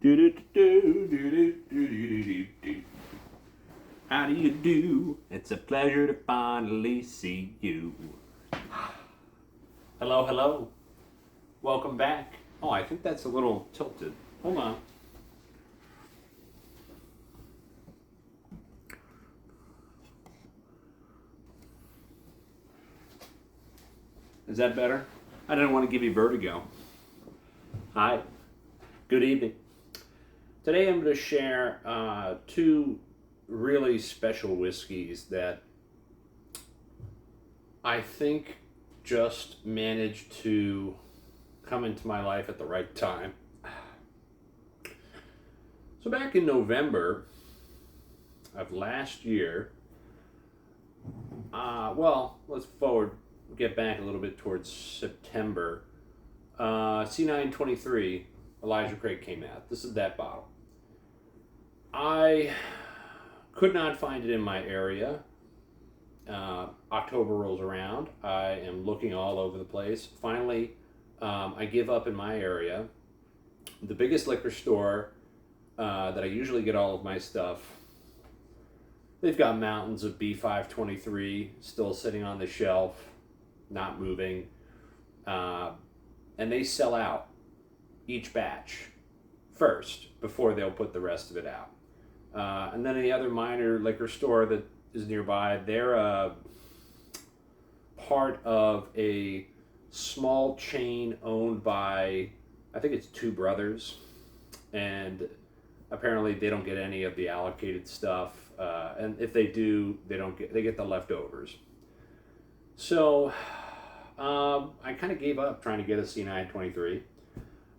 How do you do? It's a pleasure to finally see you. Hello, hello. Welcome back. Oh, I think that's a little tilted. Hold on. Is that better? I didn't want to give you vertigo. Hi. Good evening. Today I'm going to share two really special whiskeys that I think just managed to come into my life at the right time. So back in November of last year, let's get back a little bit towards September. C923, Elijah Craig came out. This is that bottle. I could not find it in my area. October rolls around. I am looking all over the place. Finally, I give up in my area. The biggest liquor store that I usually get all of my stuff, they've got mountains of B523 still sitting on the shelf, not moving. And they sell out each batch first before they'll put the rest of it out. And then any other minor liquor store that is nearby, they're part of a small chain owned by, I think it's two brothers, and apparently they don't get any of the allocated stuff, and if they do, they get the leftovers. So I kind of gave up trying to get a C923.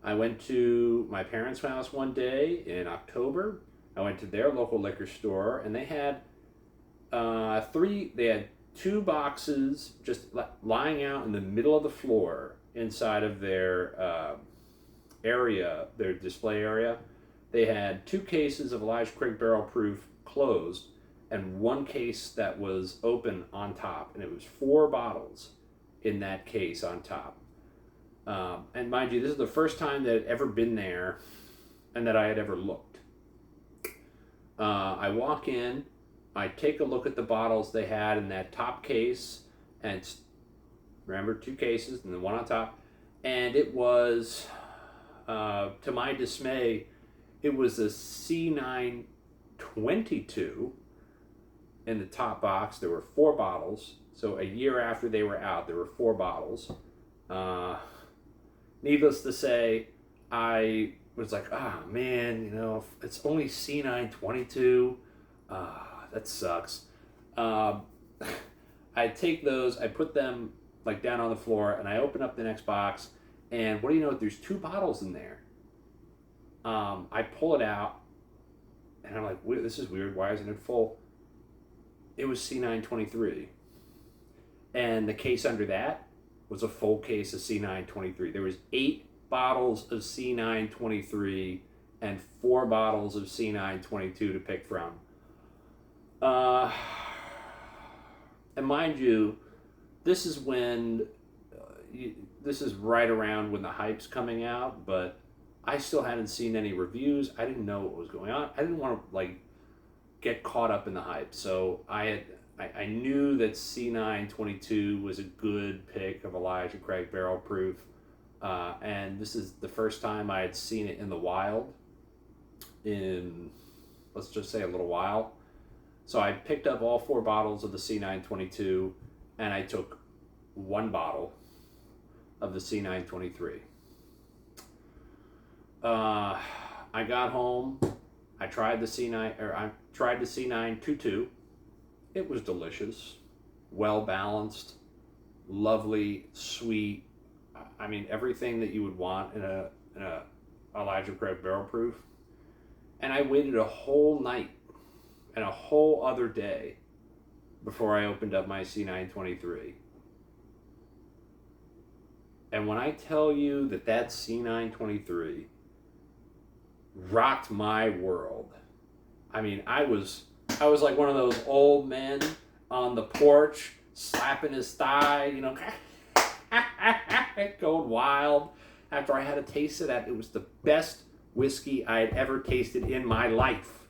I went to my parents' house one day in October. I went to their local liquor store, and they had two boxes just lying out in the middle of the floor inside of their area, their display area. They had two cases of Elijah Craig Barrel Proof closed and one case that was open on top, and it was 4 bottles in that case on top. And mind you, this is the first time that I'd ever been there and that I had ever looked. I walk in, I take a look at the bottles they had in that top case, and remember, 2 cases and the one on top, and it was, to my dismay, it was a C922 in the top box. There were 4 bottles, so a year after they were out, there were 4 bottles. Needless to say, I was like, man, it's only C922. That sucks. I take those, I put them like down on the floor, and I open up the next box, and what do you know? There's 2 bottles in there. I pull it out, and I'm like, this is weird. Why isn't it full? It was C923. And the case under that was a full case of C923. There was 8 bottles of C923 and 4 bottles of C922 to pick from. And mind you, this is right around when the hype's coming out, but I still hadn't seen any reviews. I didn't know what was going on. I didn't want to get caught up in the hype. So I knew that C922 was a good pick of Elijah Craig Barrel Proof, and this is the first time I had seen it in the wild in, let's just say, a little while. So I picked up all 4 bottles of the C922, and I took 1 bottle of the C923. I got home. I tried the C922. It was delicious, well balanced, lovely, sweet. I mean, everything that you would want in a Elijah Craig Barrel Proof. And I waited a whole night and a whole other day before I opened up my C923. And when I tell you that C923 rocked my world, I mean, I was like one of those old men on the porch slapping his thigh, going wild after I had a taste of that. It was the best whiskey I had ever tasted in my life.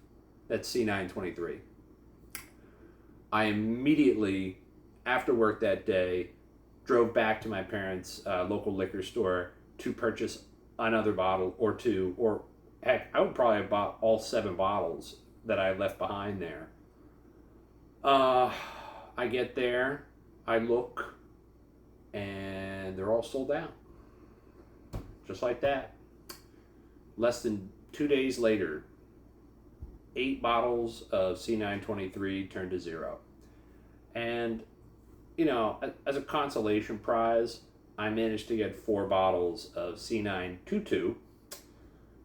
That's C923. I immediately, after work that day, drove back to my parents' local liquor store to purchase another bottle or two, or heck, I would probably have bought all 7 bottles that I left behind there. I get there, I look, and they're all sold out. Just like that. Less than 2 days later, 8 bottles of C923 turned to 0. And, you know, as a consolation prize, I managed to get 4 bottles of C922.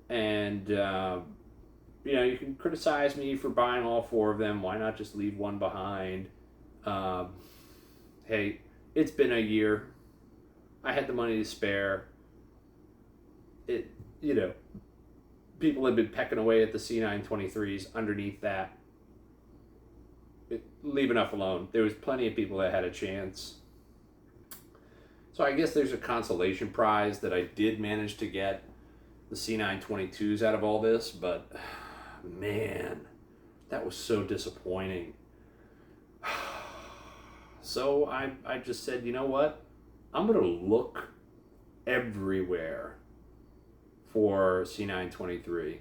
And, you know, you can criticize me for buying all 4 of them. Why not just leave one behind? Hey, it's been a year. I had the money to spare. It, you know, people have been pecking away at the C923s underneath that. Leave enough alone. There was plenty of people that had a chance. So I guess there's a consolation prize that I did manage to get the C922s out of all this, but man, that was so disappointing. So I just said, you know what? I'm going to look everywhere for C923.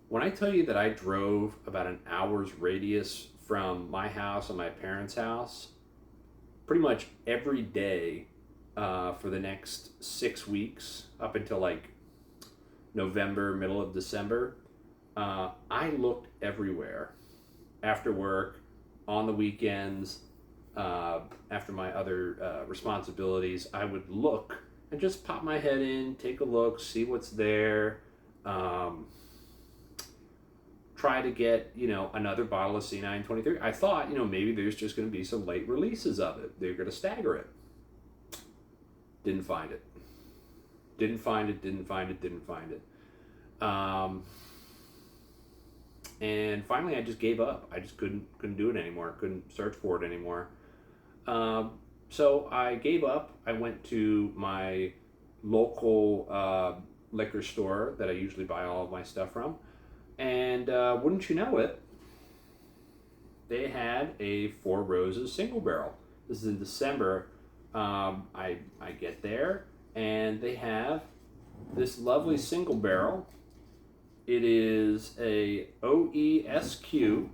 When I tell you that I drove about an hour's radius from my house and my parents' house, pretty much every day for the next 6 weeks, up until like November, middle of December, I looked everywhere. After work, on the weekends, after my other responsibilities, I would look and just pop my head in, take a look, see what's there, try to get, you know, another bottle of C923. I thought, you know, maybe there's just going to be some late releases of it. They're going to stagger it. Didn't find it. Didn't find it. And finally, I just gave up. I just couldn't do it anymore. Couldn't search for it anymore. So I gave up. I went to my local liquor store that I usually buy all of my stuff from. And wouldn't you know it, they had a Four Roses single barrel. This is in December. I get there, and they have this lovely single barrel. It is a OESQ,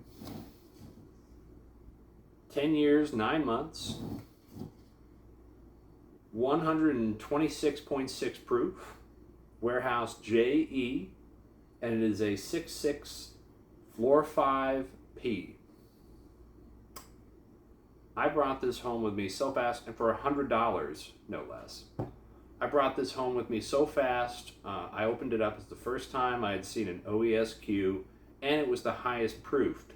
10 years, 9 months, 126.6 proof, warehouse JE, and it is a 6.6 floor 5 P. I brought this home with me so fast, and for $100, no less. I brought this home with me so fast. I opened it up. It's the first time I had seen an OESQ, and it was the highest proofed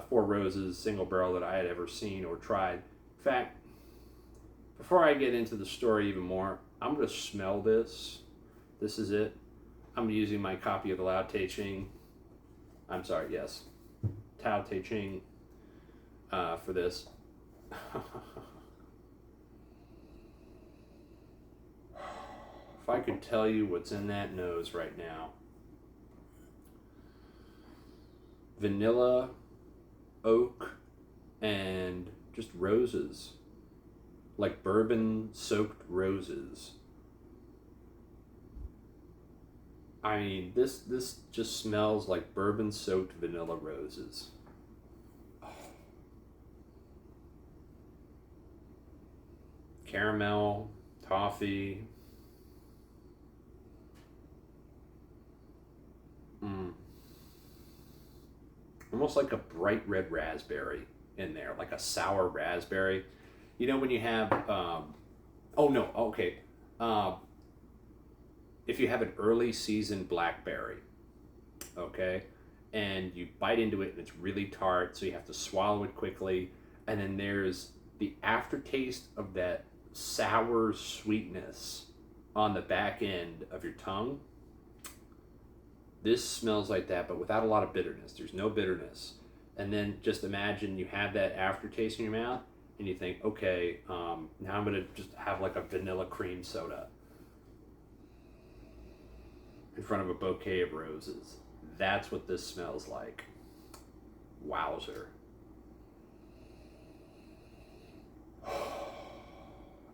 Four Roses single barrel that I had ever seen or tried. In fact, before I get into the story even more, I'm going to smell this. This is it. I'm using my copy of the Lao Te Ching. I'm sorry, yes. Tao Te Ching for this. If I could tell you what's in that nose right now. Vanilla, oak, and just roses. Like bourbon-soaked roses. I mean, this just smells like bourbon-soaked vanilla roses. Oh. Caramel, toffee. Almost like a bright red raspberry in there, like a sour raspberry. You know when you have, if you have an early season blackberry, okay, and you bite into it and it's really tart, so you have to swallow it quickly, and then there's the aftertaste of that sour sweetness on the back end of your tongue. This smells like that, but without a lot of bitterness. There's no bitterness. And then just imagine you have that aftertaste in your mouth, and you think, okay, now I'm going to just have like a vanilla cream soda. in front of a bouquet of roses. That's what this smells like. Wowzer.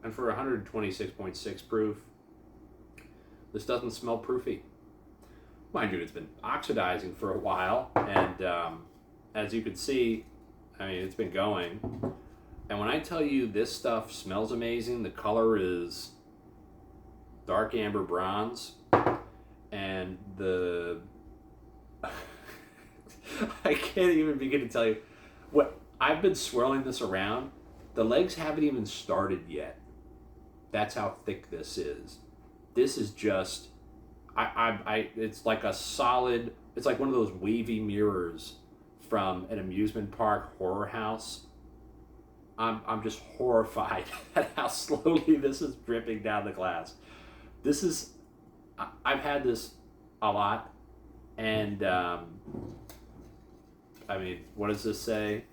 And for 126.6 proof, this doesn't smell proofy. Mind you, it's been oxidizing for a while, and as you can see, I mean, it's been going. And when I tell you this stuff smells amazing, the color is dark amber bronze, and the I can't even begin to tell you what I've been swirling this around. The legs haven't even started yet. That's how thick this is. This is just it's like a solid, it's like one of those wavy mirrors from an amusement park horror house. I'm just horrified at how slowly this is dripping down the glass. This is, I've had this a lot, and I mean, what does this say?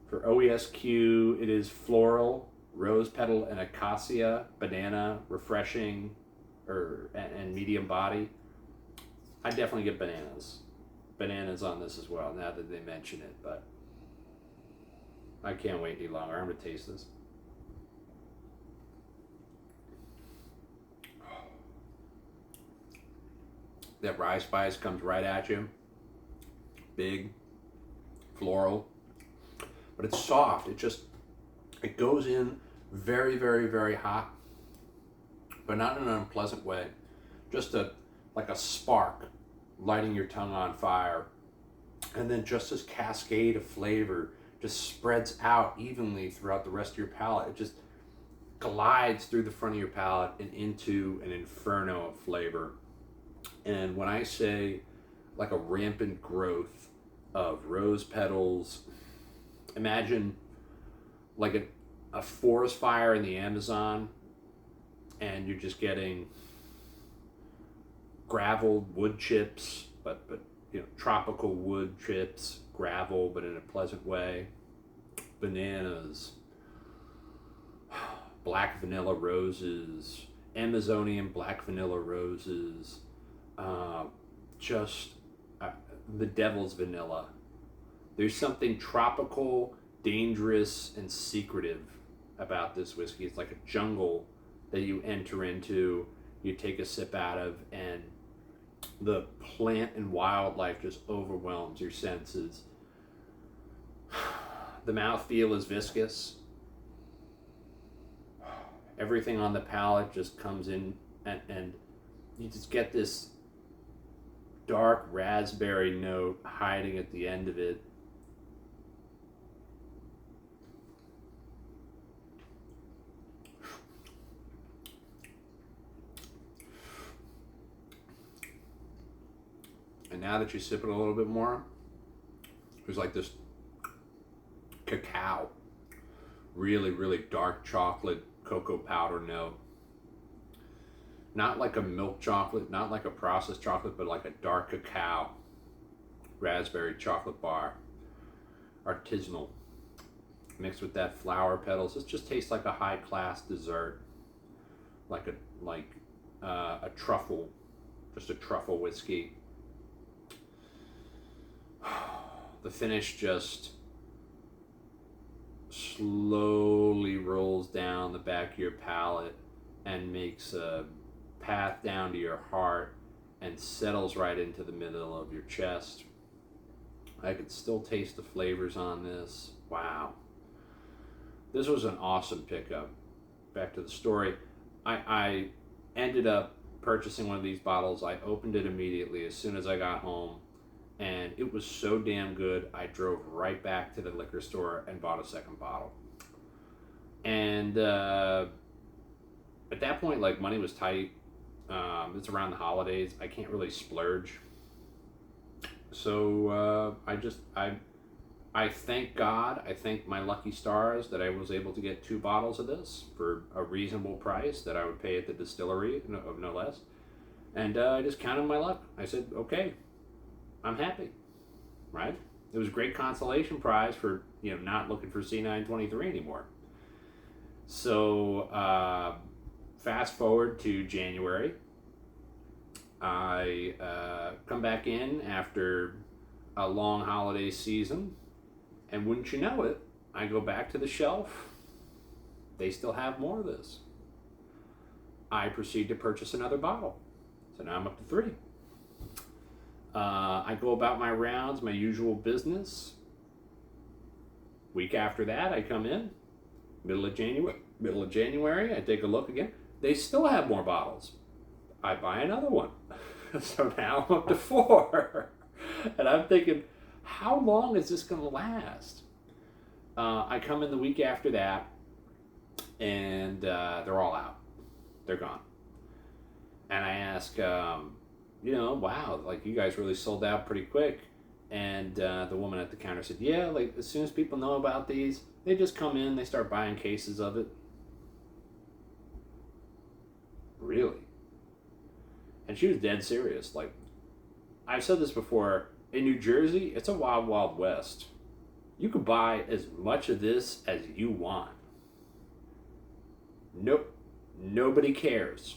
For OESQ, it is floral, rose petal, and acacia, banana, refreshing, and medium body. I definitely get bananas on this as well, now that they mention it, but I can't wait any longer. I'm going to taste this. That rye spice comes right at you. Big, floral, but it's soft. It goes in very, very, very hot, but not in an unpleasant way. Just like a spark lighting your tongue on fire. And then just this cascade of flavor just spreads out evenly throughout the rest of your palate. It just glides through the front of your palate and into an inferno of flavor. And when I say like a rampant growth of rose petals, imagine like a forest fire in the Amazon, and you're just getting gravel wood chips, but you know, tropical wood chips, gravel, but in a pleasant way. Bananas, black vanilla roses, Amazonian black vanilla roses, the devil's vanilla. There's something tropical, dangerous, and secretive about this whiskey. It's like a jungle that you enter into, you take a sip out of, and the plant and wildlife just overwhelms your senses. The mouthfeel is viscous. Everything on the palate just comes in, and you just get this dark raspberry note hiding at the end of it. And now that you sip it a little bit more, there's like this cacao, really, really dark chocolate, cocoa powder note. Not like a milk chocolate, not like a processed chocolate, but like a dark cacao, raspberry chocolate bar, artisanal, mixed with that flower petals. This just tastes like a high class dessert, like a truffle, just a truffle whiskey. The finish just slowly rolls down the back of your palate and makes a path down to your heart and settles right into the middle of your chest. I could still taste the flavors on this. Wow. This was an awesome pickup. Back to the story. I ended up purchasing one of these bottles. I opened it immediately as soon as I got home, and it was so damn good, I drove right back to the liquor store and bought a second bottle. And at that point, like, money was tight. It's around the holidays. I can't really splurge. So I thank God, I thank my lucky stars that I was able to get 2 bottles of this for a reasonable price that I would pay at the distillery, no less. And I just counted my luck. I said, okay, I'm happy, right? It was a great consolation prize for, not looking for C923 anymore. So fast forward to January, I come back in after a long holiday season, and wouldn't you know it, I go back to the shelf. They still have more of this. I proceed to purchase another bottle. So now I'm up to 3. I go about my rounds, my usual business. Week after that, I come in, middle of January, I take a look again. They still have more bottles. I buy another one. So now I'm up to 4. And I'm thinking, how long is this going to last? I come in the week after that, and they're all out. They're gone. And I ask, wow, like you guys really sold out pretty quick. And the woman at the counter said, yeah, like as soon as people know about these, they just come in, they start buying cases of it. Really? And she was dead serious. Like, I've said this before, in New Jersey, it's a wild, wild west. You can buy as much of this as you want. Nope. Nobody cares.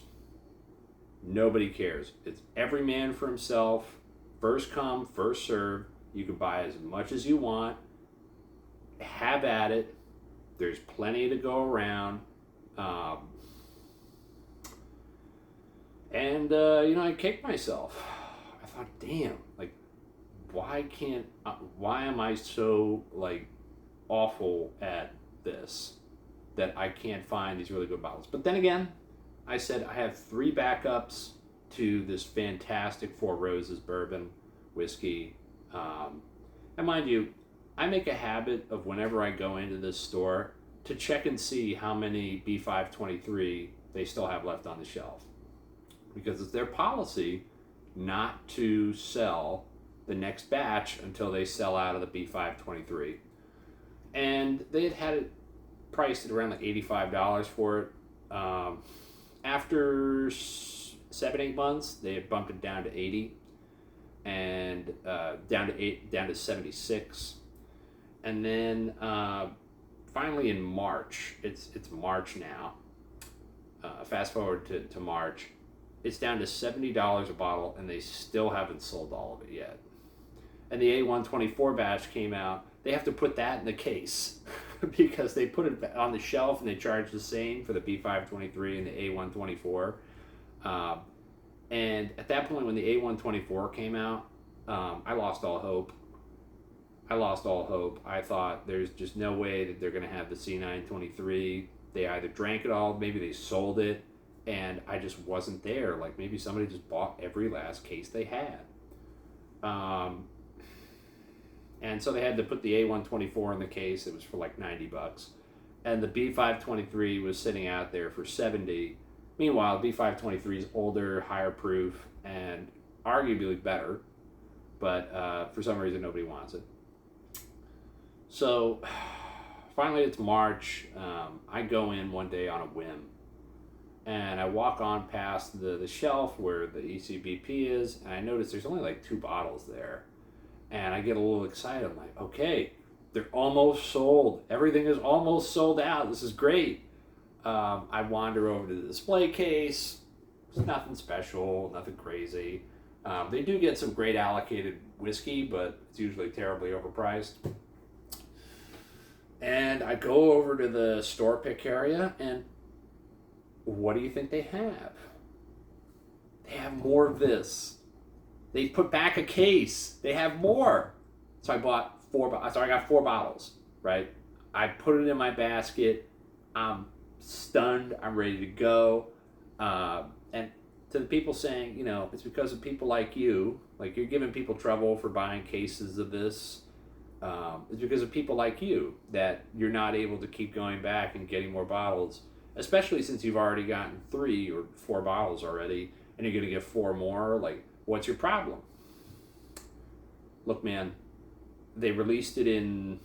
Nobody cares. It's every man for himself. First come, first serve. You can buy as much as you want. Have at it. There's plenty to go around. I kicked myself. I thought, damn, like, why am I so, like, awful at this that I can't find these really good bottles? But then again, I said I have 3 backups to this fantastic Four Roses bourbon whiskey. And mind you, I make a habit of whenever I go into this store to check and see how many B523 they still have left on the shelf. Because it's their policy not to sell the next batch until they sell out of the B523. And they had it priced at around like $85 for it. After 7-8 months, they had bumped it down to 80 and down to 76. And then finally in March, it's March now. Fast forward to March, it's down to $70 a bottle, and they still haven't sold all of it yet. And the A124 batch came out. They have to put that in the case because they put it on the shelf and they charge the same for the B523 and the A124. And at that point, when the A124 came out, I lost all hope. I thought there's just no way that they're going to have the C923. They either drank it all, maybe they sold it, and I just wasn't there. Like maybe somebody just bought every last case they had. And so they had to put the A124 in the case. It was for like $90. And the B523 was sitting out there for $70. Meanwhile, B523 is older, higher proof, and arguably better. But for some reason, nobody wants it. So finally, it's March. I go in one day on a whim. And I walk on past the shelf where the ECBP is, and I notice there's only like 2 bottles there. And I get a little excited. I'm like, okay, they're almost sold. Everything is almost sold out. This is great. I wander over to the display case. It's nothing special, nothing crazy. They do get some great allocated whiskey, but it's usually terribly overpriced. And I go over to the store pick area, and what do you think they have? They have more of this. They put back a case. They have more. So I got 4 bottles, right? I put it in my basket. I'm stunned. I'm ready to go. And to the people saying, it's because of people like you, like you're giving people trouble for buying cases of this. It's because of people like you that you're not able to keep going back and getting more bottles, especially since you've already gotten 3 or 4 bottles already, and you're going to get 4 more. Like, what's your problem? Look, man, they released it in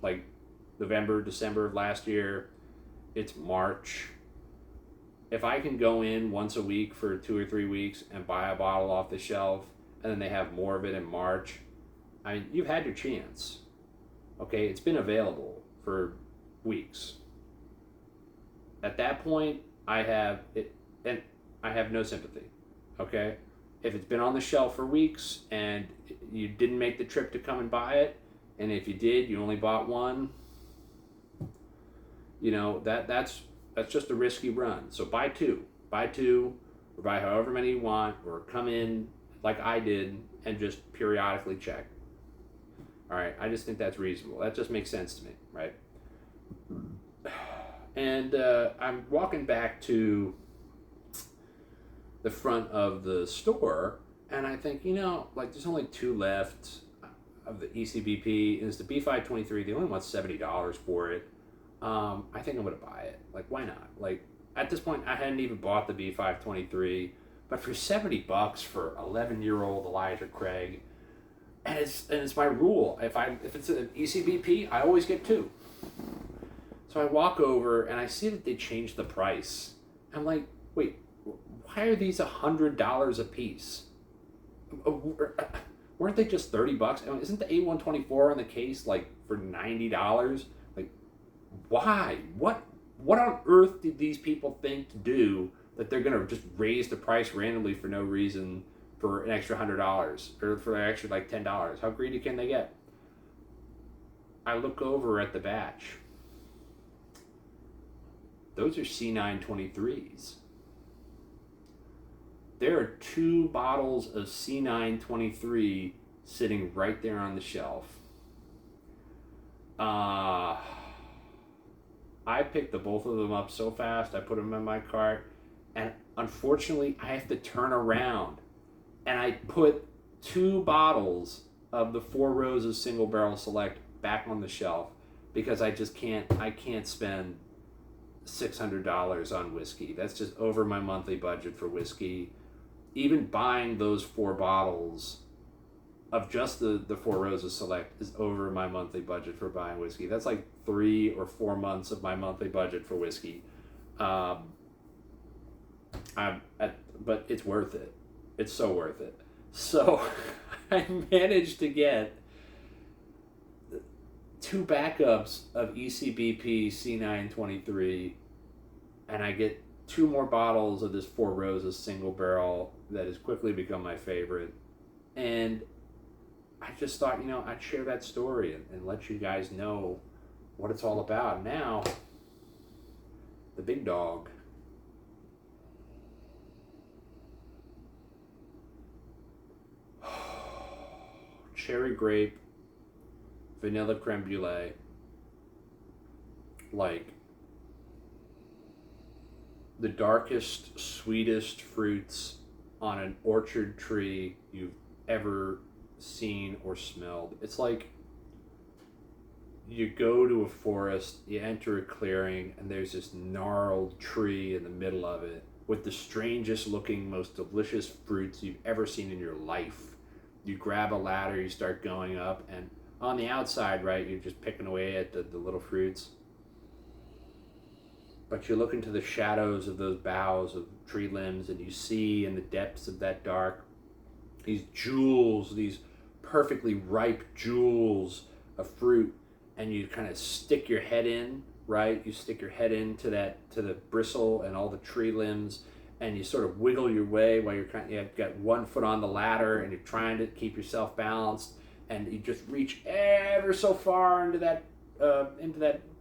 like November, December of last year. It's March. If I can go in once a week for 2 or 3 weeks and buy a bottle off the shelf, and then they have more of it in March, I mean, you've had your chance. Okay, it's been available for weeks. At that point, I have no sympathy. Okay? If it's been on the shelf for weeks and you didn't make the trip to come and buy it, and if you did, you only bought one, you know, that's just a risky run. So buy two. Buy two, or buy however many you want, or come in like I did and just periodically check. All right, I just think that's reasonable. That just makes sense to me, right? And I'm walking back to the front of the store, and I think, you know, like there's only two left of the ECBP, and it's the B523. They only want $70 for it. I think I'm gonna buy it. Like, why not? Like, at this point, I hadn't even bought the B523, but for $70 for 11-year-old Elijah Craig, and it's my rule. If it's an ECBP, I always get two. So I walk over and I see that they changed the price. I'm like, wait, why are these $100 a piece? Weren't they just $30? I mean, isn't the A124 on the case like for $90? Like, why? What on earth did these people think to do that they're gonna just raise the price randomly for no reason for an extra $100 or for an extra like $10? How greedy can they get? I look over at the batch. Those are C923s. There are 2 bottles of C923 sitting right there on the shelf. I picked the both of them up so fast, I put them in my cart, and unfortunately I have to turn around, and I put 2 bottles of the Four Roses Single Barrel Select back on the shelf because I can't spend $600 on whiskey. That's just over my monthly budget for whiskey. Even buying those 4 bottles of just the Four Roses Select is over my monthly budget for buying whiskey. That's like 3 or 4 months of my monthly budget for whiskey. But it's worth it. It's so worth it. So I managed to get 2 backups of ECBP C923, and I get 2 more bottles of this Four Roses single barrel that has quickly become my favorite. And I just thought, you know, I'd share that story and let you guys know what it's all about. Now, the big dog. Cherry grape, vanilla creme brulee. Like the darkest, sweetest fruits on an orchard tree you've ever seen or smelled. It's like you go to a forest, you enter a clearing, and there's this gnarled tree in the middle of it with the strangest looking, most delicious fruits you've ever seen in your life. You grab a ladder, you start going up, and on the outside, right, you're just picking away at the little fruits. But you look into the shadows of those boughs of tree limbs, and you see in the depths of that dark these jewels, these perfectly ripe jewels of fruit, and you kind of stick your head in, right? You stick your head into to the bristle and all the tree limbs, and you sort of wiggle your way while you've got one foot on the ladder, and you're trying to keep yourself balanced, and you just reach ever so far into that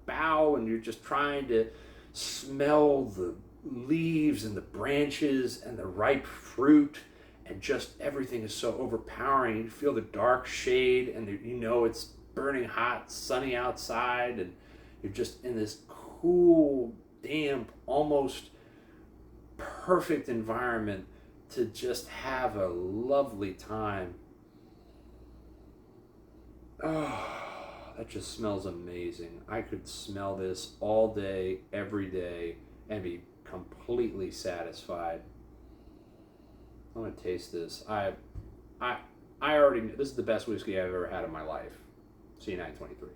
bough, and you're just trying to smell the leaves and the branches and the ripe fruit, and just everything is so overpowering. You feel the dark shade, and you know it's burning hot, sunny outside, and you're just in this cool, damp, almost perfect environment to just have a lovely time. Oh, that just smells amazing. I could smell this all day, every day, and be completely satisfied. I'm gonna taste this. I already knew this is the best whiskey I've ever had in my life. C923.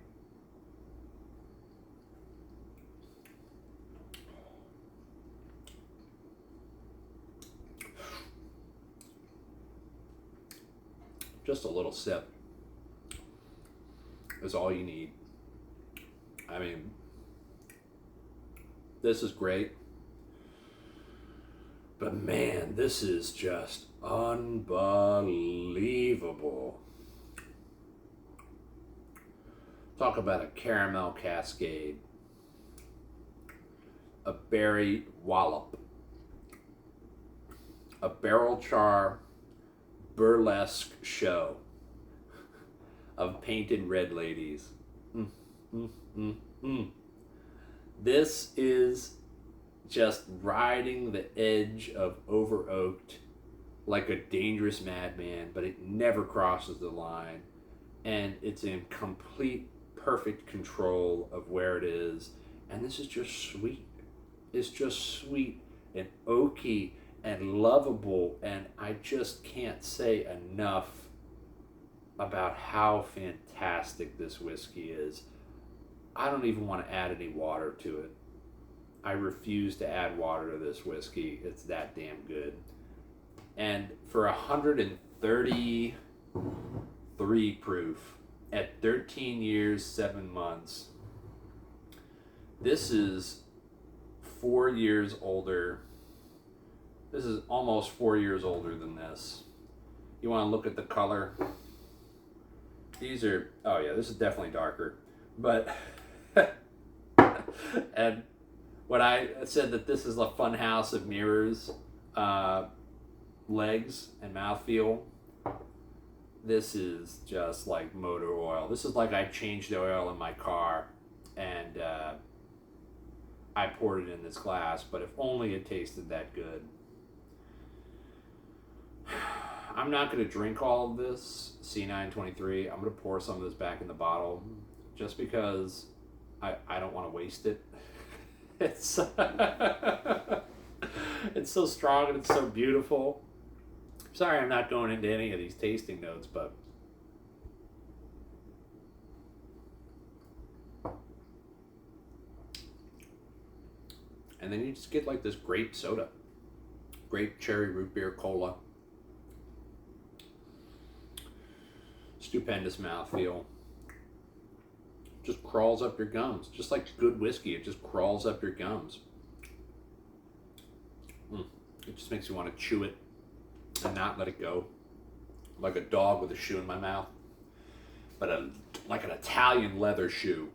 Just a little sip is all you need. I mean, this is great. But man, this is just unbelievable. Talk about a caramel cascade, a berry wallop, a barrel char burlesque show of painted red ladies. Mm, mm, mm, mm. This is just riding the edge of over oaked like a dangerous madman, but it never crosses the line, and it's in complete perfect control of where it is. And this is just sweet. It's just sweet and oaky and lovable, and I just can't say enough about how fantastic this whiskey is. I don't even want to add any water to it. I refuse to add water to this whiskey. It's that damn good. And for 133 proof at 13 years, 7 months, this is 4 years older. This is almost 4 years older than this. You want to look at the color? These are, oh yeah, this is definitely darker. But, and when I said that this is a fun house of mirrors, legs and mouthfeel, this is just like motor oil. This is like I changed the oil in my car and I poured it in this glass, but if only it tasted that good. I'm not going to drink all of this C923. I'm going to pour some of this back in the bottle just because I don't want to waste it. It's it's so strong and it's so beautiful. Sorry I'm not going into any of these tasting notes, but and then you just get like this grape soda, grape cherry root beer cola. Stupendous mouthfeel. Just crawls up your gums, just like good whiskey. It just crawls up your gums. It just makes you want to chew it and not let it go, like a dog with a shoe in my mouth, but like an Italian leather shoe,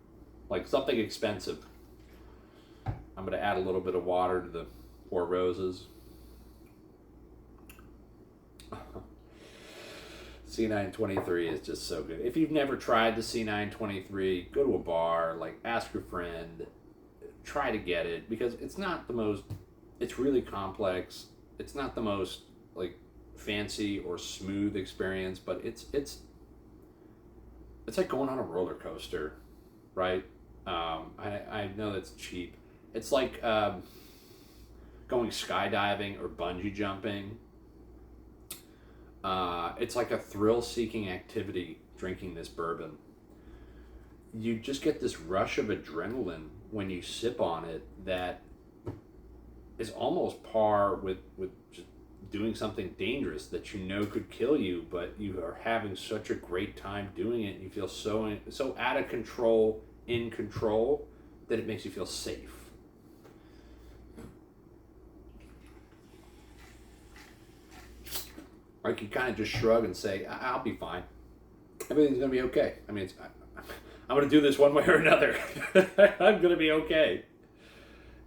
like something expensive. I'm going to add a little bit of water to the Four Roses. C923 is just so good. If you've never tried the C923, go to a bar, like ask your friend, try to get it, because it's not the most, it's really complex. It's not the most like fancy or smooth experience, but it's like going on a roller coaster, right? I know that's cheap. It's like going skydiving or bungee jumping. It's like a thrill-seeking activity drinking this bourbon. You just get this rush of adrenaline when you sip on it that is almost par with just doing something dangerous that you know could kill you, but you are having such a great time doing it, and you feel so out of control, in control, that it makes you feel safe. Like you kind of just shrug and say, I'll be fine. Everything's going to be okay. I mean, I'm going to do this one way or another. I'm going to be okay.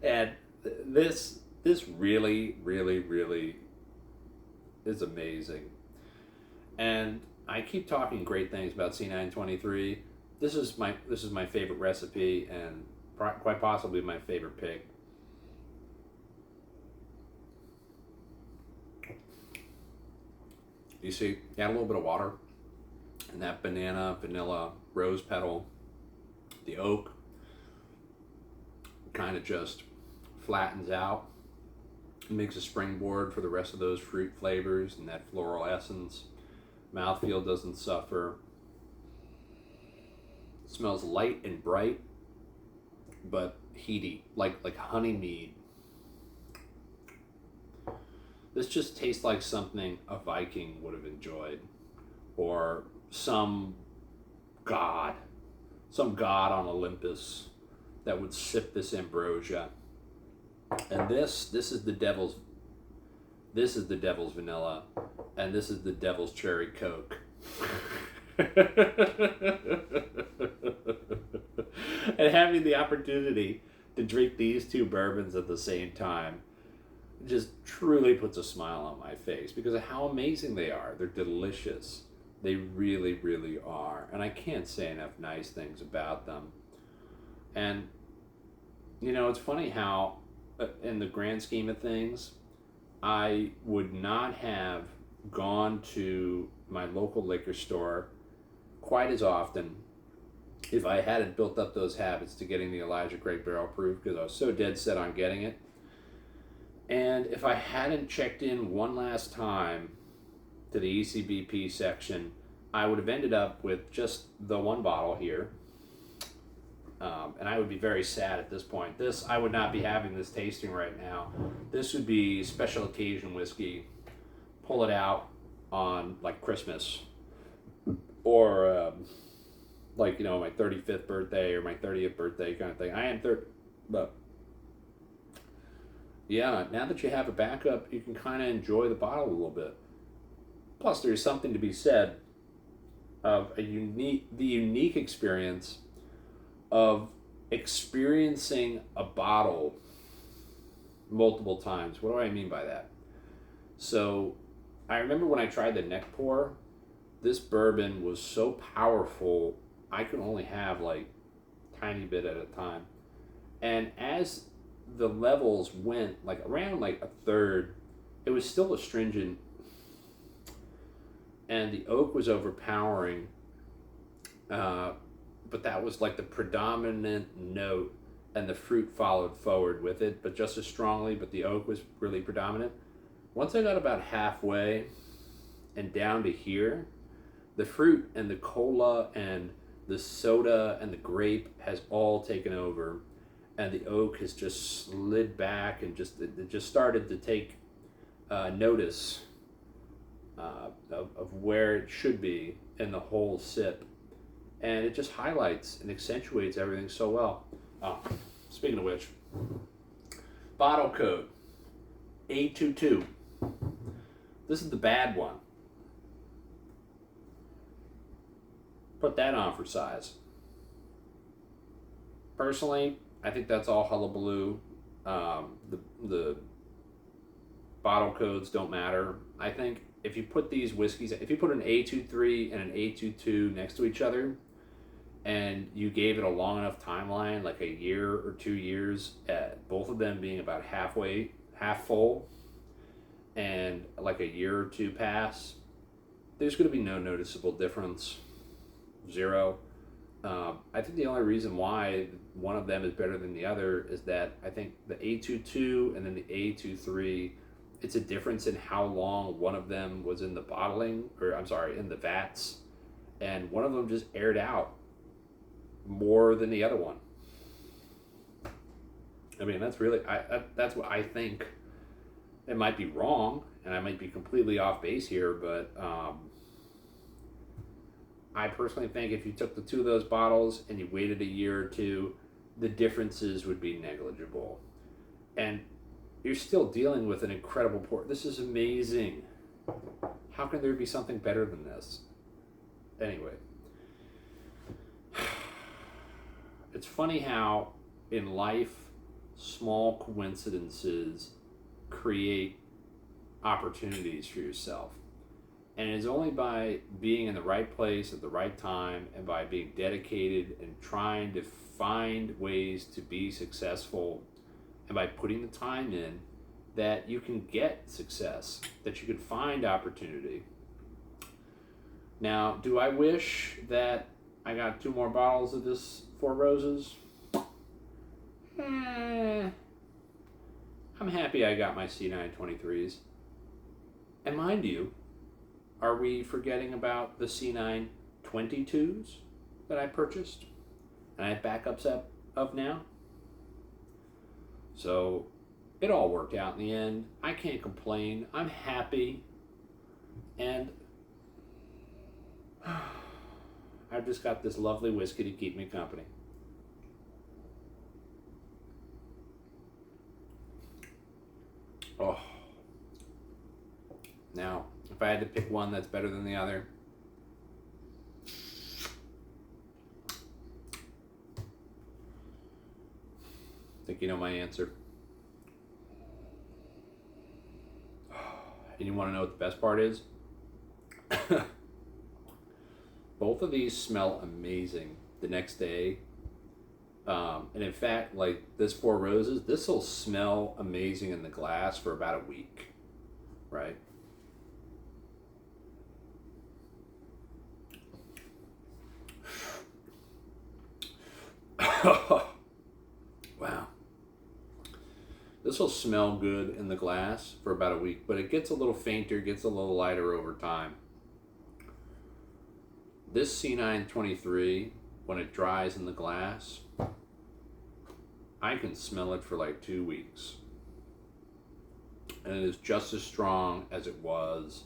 And this really, really, really is amazing. And I keep talking great things about C923. This is my favorite recipe and quite possibly my favorite pick. You see, add a little bit of water, and that banana, vanilla, rose petal, the oak kind of just flattens out. It makes a springboard for the rest of those fruit flavors and that floral essence. Mouthfeel doesn't suffer. It smells light and bright, but heady, like honey mead. This just tastes like something a Viking would have enjoyed, or some god on Olympus that would sip this ambrosia. And this is the devil's this is the devil's vanilla, and this is the devil's cherry Coke. And having the opportunity to drink these two bourbons at the same time just truly puts a smile on my face because of how amazing they are. They're delicious. They really, really are. And I can't say enough nice things about them. And, you know, it's funny how, in the grand scheme of things, I would not have gone to my local liquor store quite as often if I hadn't built up those habits to getting the Elijah Craig Barrel Proof, because I was so dead set on getting it. And if I hadn't checked in one last time to the ECBP section, I would have ended up with just the one bottle here. And I would be very sad at this point. I would not be having this tasting right now. This would be special occasion whiskey. Pull it out on like Christmas or like, you know, my 35th birthday or my 30th birthday kind of thing. I am 30, but yeah, now that you have a backup, you can kind of enjoy the bottle a little bit. Plus, there's something to be said of the unique experience of experiencing a bottle multiple times. What do I mean by that? So, I remember when I tried the neck pour, this bourbon was so powerful, I could only have like a tiny bit at a time. And as the levels went like around like a third, it was still astringent and the oak was overpowering, but that was like the predominant note, and the fruit followed forward with it, but just as strongly, but the oak was really predominant. Once I got about halfway and down to here, the fruit and the cola and the soda and the grape has all taken over, and the oak has just slid back and it just started to take notice of where it should be in the whole sip, and it just highlights and accentuates everything so well. Speaking of which, bottle code A22. This is the bad one. Put that on for size. Personally, I think that's all hullabaloo. The bottle codes don't matter. I think if you put these whiskeys, if you put an A23 and an A22 next to each other, and you gave it a long enough timeline, like a year or 2 years, both of them being about half full, and like a year or two pass, there's going to be no noticeable difference. Zero. I think the only reason why one of them is better than the other is that I think the A22 and then the A23, it's a difference in how long one of them was in the bottling, or I'm sorry, in the vats, and one of them just aired out more than the other one. I mean, that's really, that's what I think. It might be wrong, and I might be completely off base here, but I personally think if you took the two of those bottles and you waited a year or two, the differences would be negligible. And you're still dealing with an incredible port. This is amazing. How can there be something better than this? Anyway. It's funny how in life, small coincidences create opportunities for yourself. And it is only by being in the right place at the right time and by being dedicated and trying to find ways to be successful and by putting the time in that you can get success, that you can find opportunity. Now, do I wish that I got 2 more bottles of this Four Roses? I'm happy I got my C923s. And mind you, are we forgetting about the C922s that I purchased and I have backups of now? So it all worked out in the end. I can't complain. I'm happy. And I've just got this lovely whiskey to keep me company. Oh. had to pick one that's better than the other, I think you know my answer. And you want to know what the best part is? Both of these smell amazing the next day. And in fact, like this Four Roses, this will smell amazing in the glass for about a week, right? Wow. This will smell good in the glass for about a week, but it gets a little fainter, gets a little lighter over time. This C923, when it dries in the glass, I can smell it for like 2 weeks. And it is just as strong as it was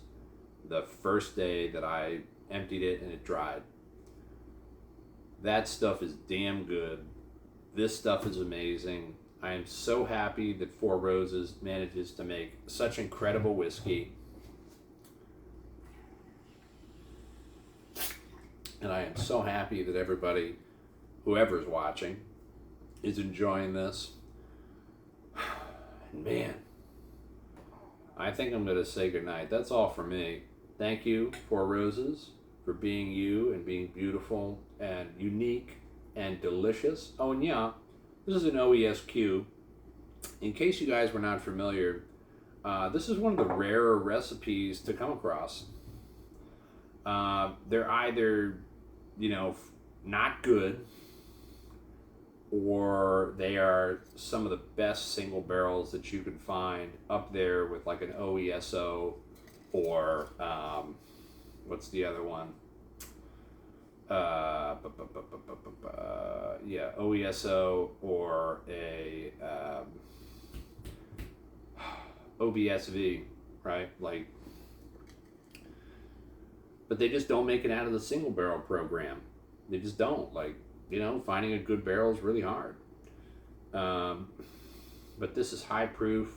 the first day that I emptied it and it dried. That stuff is damn good. This stuff is amazing. I am so happy that Four Roses manages to make such incredible whiskey. And I am so happy that everybody, whoever's watching, is enjoying this. Man, I think I'm going to say goodnight. That's all for me. Thank you, Four Roses, for being you and being beautiful and unique and delicious. Oh, and yeah, this is an OESQ. In case you guys were not familiar, this is one of the rarer recipes to come across. They're either, not good, or they are some of the best single barrels that you can find, up there with like an OESO or what's the other one? OESO or a OBSV, right? Like, but they just don't make it out of the single barrel program. They just don't. Like, finding a good barrel is really hard. But this is high proof,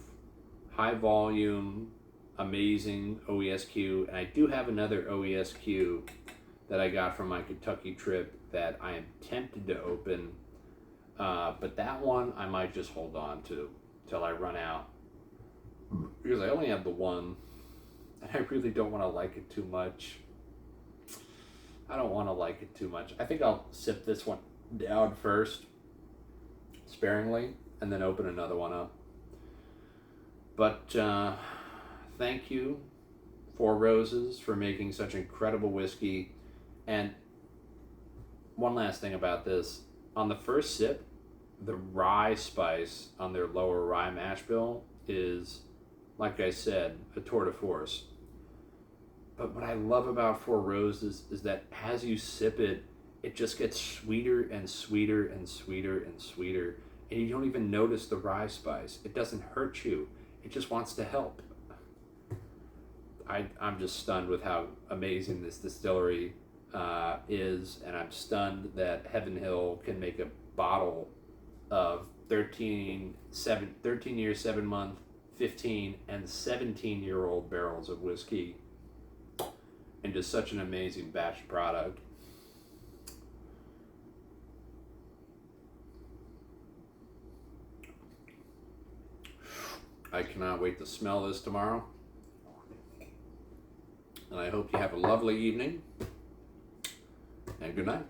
high volume, amazing OESQ. And I do have another OESQ that I got from my Kentucky trip that I am tempted to open. But that one I might just hold on to till I run out, because I only have the one and I really don't want to like it too much. I don't want to like it too much. I think I'll sip this one down first, sparingly, and then open another one up. But thank you, Four Roses, for making such incredible whiskey. And one last thing about this. On the first sip, the rye spice on their lower rye mash bill is, like I said, a tour de force. But what I love about Four Roses is that as you sip it, it just gets sweeter and sweeter and sweeter and sweeter. And you don't even notice the rye spice. It doesn't hurt you. It just wants to help. I'm just stunned with how amazing this distillery is. And I'm stunned that Heaven Hill can make a bottle of 13 year, 7 month, 15 and 17-year-old barrels of whiskey into such an amazing batch product. I cannot wait to smell this tomorrow. And I hope you have a lovely evening. And good night.